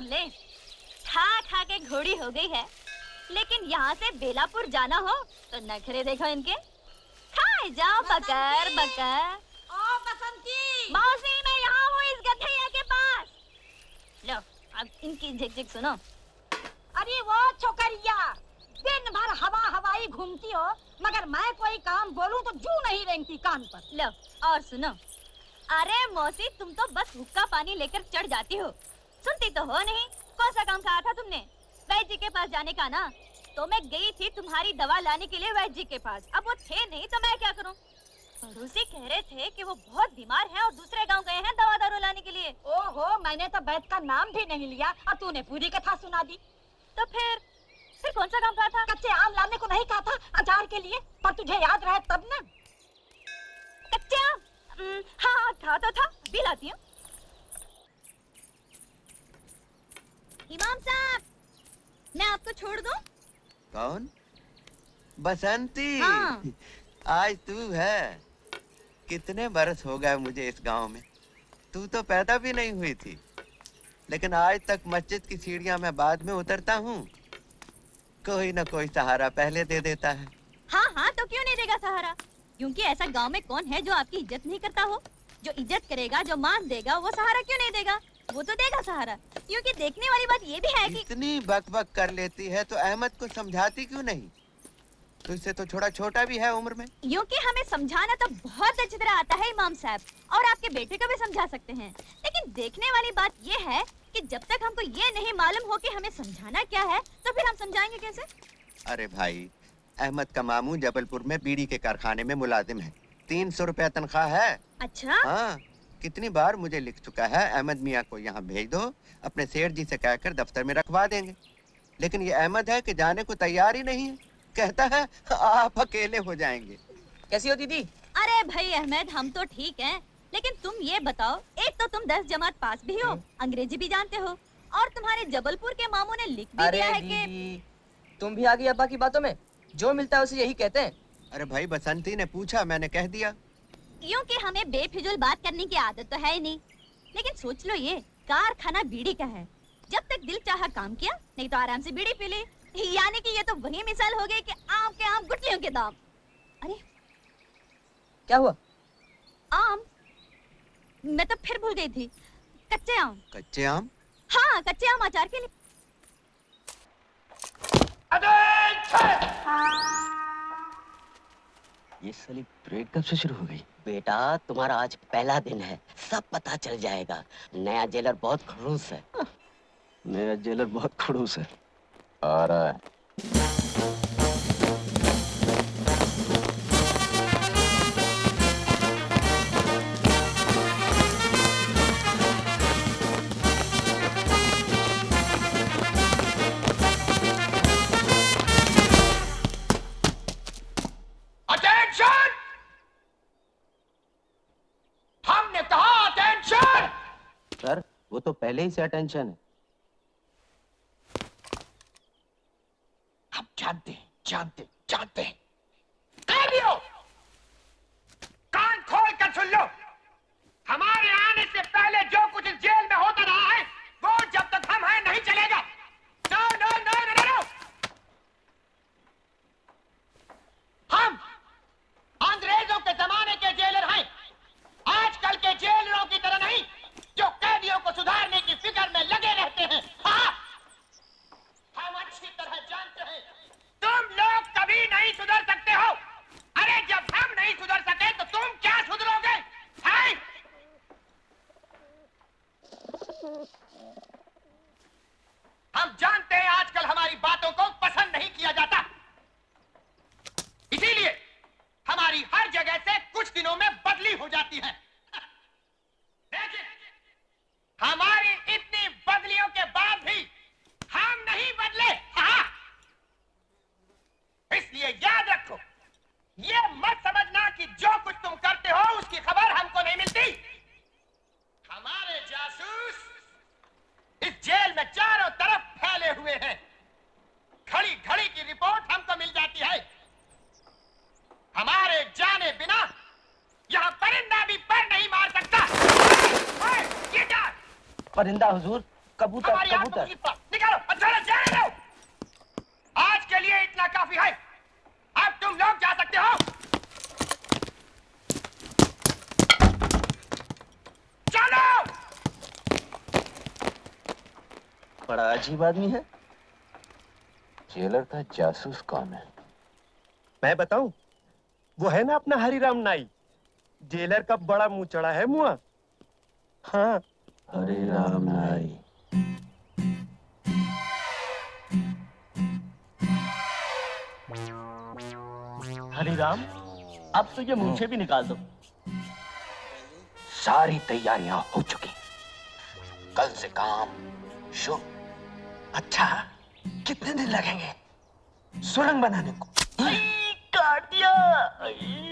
ले, खा खा के घोड़ी हो गई है, लेकिन यहाँ से बेलापुर जाना हो तो नखरे देखो इनके। खाए जाओ बकर बकर। ओ बसंती, मौसी मैं यहाँ हूँ इस गधैया के पास। लो अब इनकी झिक-झिक सुनो। अरे वो छोकरिया, दिन भर हवा हवाई घूमती हो, मगर मैं कोई काम बोलूं तो जू नहीं रेंगती कान पर। लो और सुनो। अरे मौसी तुम तो बस हुक्का पानी लेकर चढ़ जाती हो, सुनती तो हो नहीं। कौन सा काम कहा था तुमने? वैद्य जी के पास जाने का ना। तो मैं गई थी तुम्हारी दवा लाने के लिए वैद्य जी के पास, अब वो थे नहीं तो मैं क्या करूं? पड़ोसी कह रहे थे कि वो बहुत बीमार हैं और दूसरे गांव गए हैं दवा दारू लाने के लिए। ओहो, मैंने तो वैद्य का नाम भी नहीं लिया और तूने पूरी कथा सुना दी। तो फिर कौन सा काम कहा था? कच्चे आम लाने को नहीं कहा था अचार के लिए, पर तुझे याद रहे तब ना। कच्चे आम? हाँ था तो था, भी लाती हूँ। इमाम साहब, मैं आपको छोड़ दूं? कौन? बसंती। हाँ। आज तू है। कितने बरस हो गए मुझे इस गांव में, तू तो पैदा भी नहीं हुई थी, लेकिन आज तक मस्जिद की सीढ़ियां मैं बाद में उतरता हूँ, कोई न कोई सहारा पहले दे देता है। हाँ हाँ, तो क्यों नहीं देगा सहारा? क्योंकि ऐसा गांव में कौन है जो आपकी इज्जत नहीं करता हो? जो इज्जत करेगा, जो मान देगा, वो सहारा क्यों नहीं देगा? वो तो देगा सहारा। क्योंकि देखने वाली बात ये भी है कि इतनी बक कर लेती है तो अहमद को समझाती क्यों नहीं? तुझसे तो थोड़ा छोटा भी है उम्र में। क्योंकि हमें समझाना तो बहुत अच्छी तरह आता है इमाम साहब, और आपके बेटे को भी समझा सकते हैं। लेकिन देखने वाली बात ये है कि जब तक हमको ये नहीं मालूम हो कि हमें समझाना क्या है, तो फिर हम समझाएंगे कैसे? अरे भाई, अहमद का मामू जबलपुर में बीड़ी के कारखाने में मुलाजिम है, 300 रुपया तनख्वाह है। अच्छा? हाँ, कितनी बार मुझे लिख चुका है, अहमद मियाँ को यहाँ भेज दो, अपने सेठ जी से कहकर दफ्तर में रखवा देंगे। लेकिन ये अहमद है कि जाने को तैयार ही नहीं है, कहता है आप अकेले हो जाएंगे। कैसी हो दीदी? अरे भाई अहमद, हम तो ठीक हैं, लेकिन तुम ये बताओ, एक तो तुम 10 जमात पास भी हो, अंग्रेजी भी जानते हो, और तुम्हारे जबलपुर के मामू ने लिख भी दिया है कि तुम भी आ गई अब्बा की बातों में, जो मिलता है उसे यही कहते हैं। अरे भाई, बसंती ने पूछा, मैंने कह दिया। क्योंकि हमें बेफिजूल बात करने की आदत तो है ही नहीं। लेकिन सोच लो, ये कारखाना बीड़ी का है, जब तक दिल चाहा काम किया, नहीं तो आराम से बीड़ी पी ली। यानी कि ये तो वही मिसाल हो गई कि आम के आम गुठलियों के दाम। अरे क्या हुआ? आम? मैं तो फिर भूल गई थी। कच्चे आम। कच्चे आम? हाँ, कच्चे आम अचार के लिए। ये साली परेड कब से शुरू हो गई? बेटा तुम्हारा आज पहला दिन है, सब पता चल जाएगा। नया जेलर बहुत खड़ूस है। नया जेलर बहुत खड़ूस है। आ रहा है। सर, वो तो पहले ही से अटेंशन है। हम जानते हैं। काबियो, कान खोल कर सुन लो। हमारे आने से पहले जो कुछ इस जेल में होता रहा है, वो जब तक हम हैं नहीं चलेगा। No no no no no. हम अंग्रेजों के जमाने के जेलर हैं, आजकल के जेलरों की तरह नहीं, जो कैदियों को सुधारने की फिक्र में लगे रहते हैं। हाँ, हम अच्छी तरह जानते हैं तुम लोग कभी नहीं सुधर सकते हो। अरे जब हम नहीं सुधर सके तो तुम क्या सुधरोगे? हैं? हम जानते हैं आजकल हमारी बातों को पसंद नहीं किया जाता, इसीलिए हमारी हर जगह से कुछ दिनों में बदली हो जाती है। लेकिन हमारी इतनी बदलियों के बाद भी हम नहीं बदले। हाँ, इसलिए याद रखो, ये मत समझना कि जो कुछ तुम करते हो उसकी खबर हमको नहीं मिलती। हमारे जासूस इस जेल में चारों तरफ फैले हुए हैं। घड़ी घड़ी की रिपोर्ट हमको मिल जाती है। हमारे जाने बिना यहाँ परिंदा भी पर नहीं मार सकता। ये क्या? परिंदा हुजूर, कबूतर हमारी आंखों कबूतर की पर निकालो और चलो जाने दो। आज के लिए इतना काफी है। अब तुम लोग जा सकते हो। चलो। बड़ा अजीब आदमी है। जेलर का जासूस कौन है? मैं बताऊं, वो है ना अपना हरिराम नाई, जेलर का बड़ा मुंह चढ़ा है मुआ। हाँ, हरिराम नाई। हरिराम, अब तो ये मूंछें भी निकाल दो। सारी तैयारियां हो चुकी, कल से काम शुरू। अच्छा, कितने दिन लगेंगे सुरंग बनाने को? काट दिया।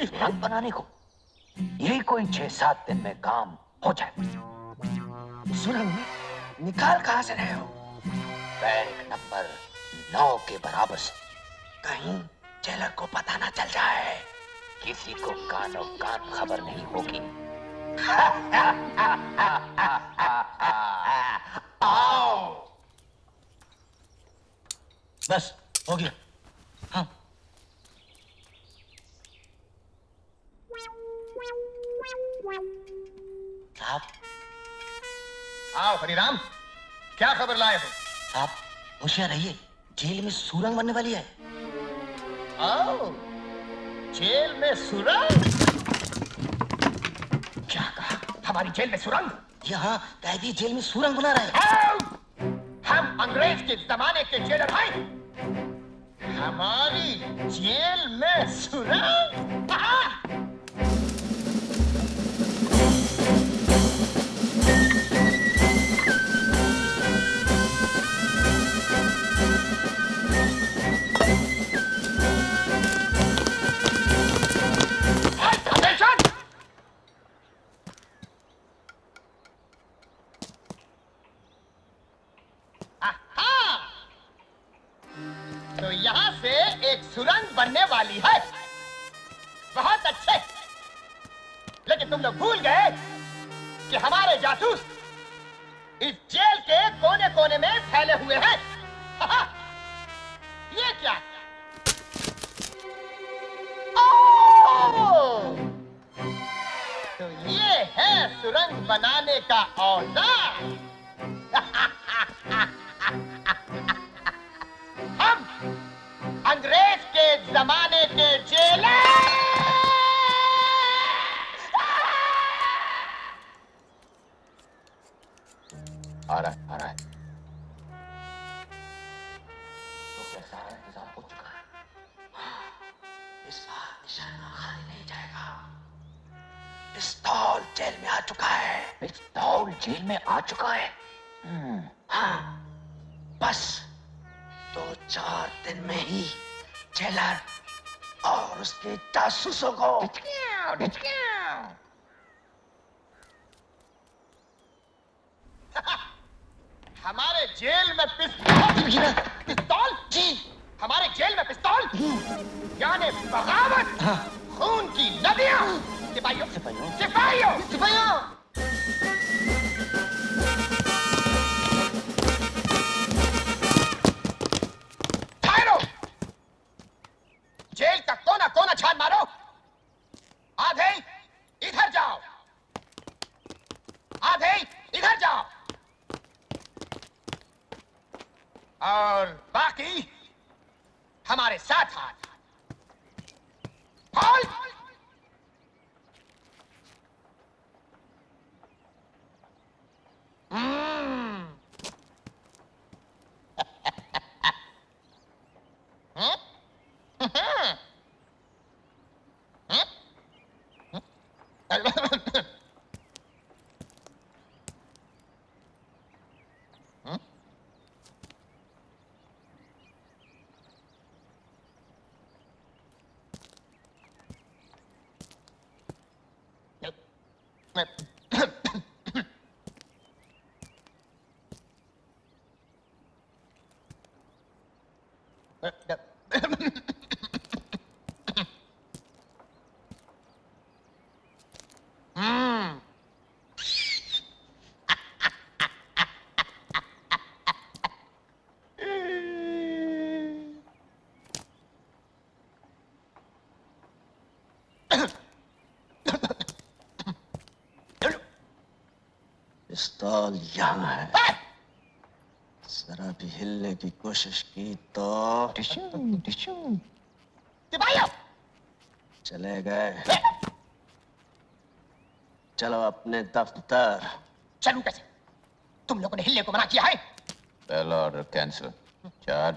सुरंग बनाने को यही कोई 6-7 दिन में काम हो जाए। सुरंग में निकाल कहां से रहे हो? बैंक नंबर 9 के बराबर से। कहीं जेलर को पता ना चल जाए। किसी को कानो कान खबर नहीं होगी। आओ। बस हो गया। हाँ। साहब, आओ हरिराम, क्या खबर लाए हो? साहब होशियार रहिए, जेल में सुरंग बनने वाली है। आओ, जेल में सुरंग? क्या कहा? हमारी जेल में सुरंग? यहाँ कैदी जेल में सुरंग बना रहे हैं। आओ! हम अंग्रेज के जमाने के जेलर हैं। हमारी जेल में सुरंग? तो यहाँ से एक सुरंग बनने वाली है। बहुत अच्छे। लेकिन तुम लोग भूल गए कि हमारे जासूस इस जेल के कोने कोने में फैले हुए हैं। ये क्या? ओह! तो ये है सुरंग बनाने का औजार। हम अंग्रेज के जमाने के जेलर। आ रहा है। तो कैसा इंतजाम हो चुका है? इस बार निशाना खाली नहीं जाएगा। पिस्तौल जेल में आ चुका है। पिस्तौल जेल में आ चुका है? हाँ, बस 2-4 दिन में ही जेलर और उसके जासूसों को हमारे जेल में पिस्तौल? पिस्तौल? जी, हमारे जेल में पिस्तौल? यानी बगावत, खून की नदियां। सिपाहियों, सिपाहियों, सिपाहियों, सिपाहियों। ठहरो। जेल का कोना कोना छान मारो। आधे इधर जाओ, आधे इधर जाओ, और बाकी हमारे साथ हाथ। खोल। पिस्तौल यहाँ है। जरा भी हिलने की कोशिश की तो सिपाहियों, चले गए। चलो अपने दफ्तर। चलूं कैसे? तुम लोगों ने हिलने को मना किया है। पहला ऑर्डर कैंसिल। चार।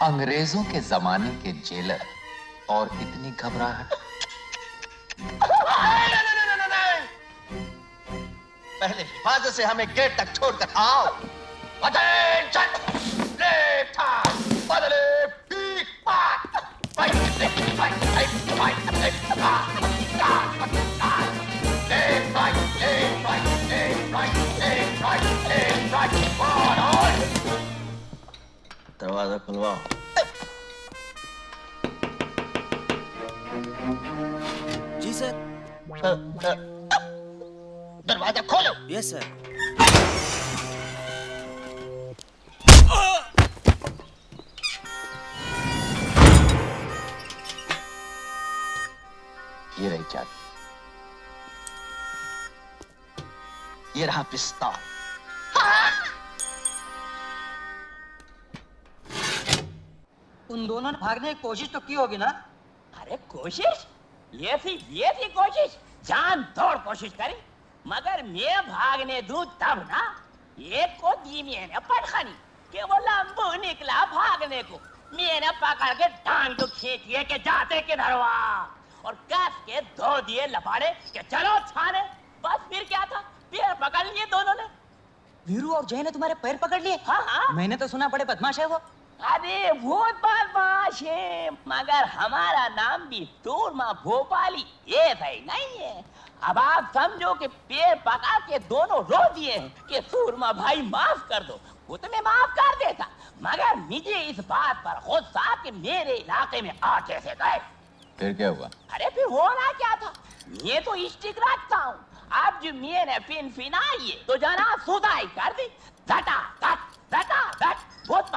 अंग्रेजों के जमाने के जेलर और इतनी घबराहट। पहले हिफाजत से हमें गेट तक छोड़कर आओ। Attention! Left hand, बदले पीक पाक। Right, left, right, left, right, left, pass, pass, pass. Left, right, left, right, left, right, left, right, left, right. On, on. दरवाजा खुलवाओ। जी सर। दरवाजा खोलो। Yes sir. ये रही चाबी। ये रहा पिस्तौल। उन दोनों ने भागने की कोशिश तो की होगी ना? अरे कोशिश? ये थी कोशिश। जान तोड़ कोशिश करी, मगर मैं भागने दूं तब ना। एक को दी मैंने पटखनी कि वो लंबू निकला भागने को। मैंने पकड़ के टांग को खींचिए के जाते किधर हुआ, और कस के दो दिए लपाड़े कि चलो थाने। बस फिर क्या था, पैर पकड़ लिए दोनों ने। वीरू और जय ने तुम्हारे पैर पकड़ लिए? हाँ हाँ। मैंने तो सुना बड़े बदमाश है वो। अरे बहुत बदमाश है, मगर हमारा नाम भी सूरमा भोपाली ये सही नहीं है। अब आप समझो कि पैर पकड़ के दोनों रो दिए हैं कि सूरमा भाई माफ कर दो। वो तो मैं माफ कर देता, मगर मुझे इस बात पर गुस्सा कि मेरे इलाके में आ कैसे गए। फिर क्या हुआ? अरे फिर होना क्या था, मैं तो स्टिक रखता हूँ। अब जो मैंने फिन आई तो जना सुधाई कर दी। धटा धट बहुत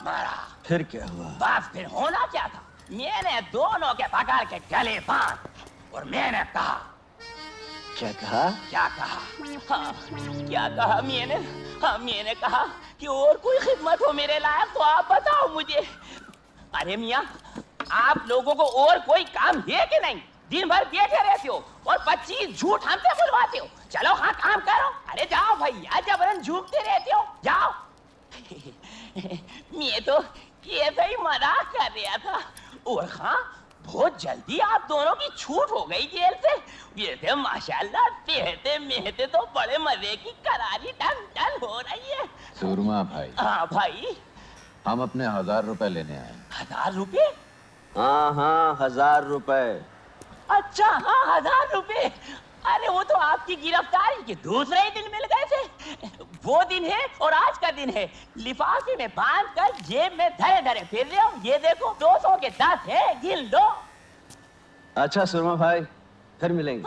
मारा। फिर क्या हुआ? बस फिर होना क्या था, मैंने दोनों के पकड़ के गले बांध और मैंने कहा। क्या कहा? हाँ, क्या कहा मैंने? हाँ, मैंने कहा कि और कोई खिदमत हो मेरे लायक तो आप बताओ मुझे। अरे मियाँ, आप लोगों को और कोई काम है कि नहीं? दिन भर बैठे रहते हो और 25 झूठ हमसे बुलवाते हो। चलो हाँ, काम करो। अरे जाओ भैया, जबरन झूठते रहते हो, जाओ। मैं तो कैसे ही मजाक कर रहा था। और हाँ, बहुत जल्दी आप दोनों की छूट हो गई जेल से। वैसे माशाल्लाह सहते महते तो बड़े मजे की करारी टन हो रही है। सूरमा भाई। हाँ भाई। हम अपने 1000 रुपए लेने आए। 1000 रुपए? हाँ 1000 रुपए। अच्छा हाँ, 1000 रुपए। अरे वो तो आपकी गिरफ्तारी के दूसरे ही दिन मिल गए थे। वो दिन है और आज का दिन है। लिफाफे में बांध कर जेब में धरे फिर रहे हो। ये देखो 200 के 10 है, गिन लो। अच्छा सुरमा भाई, फिर मिलेंगे।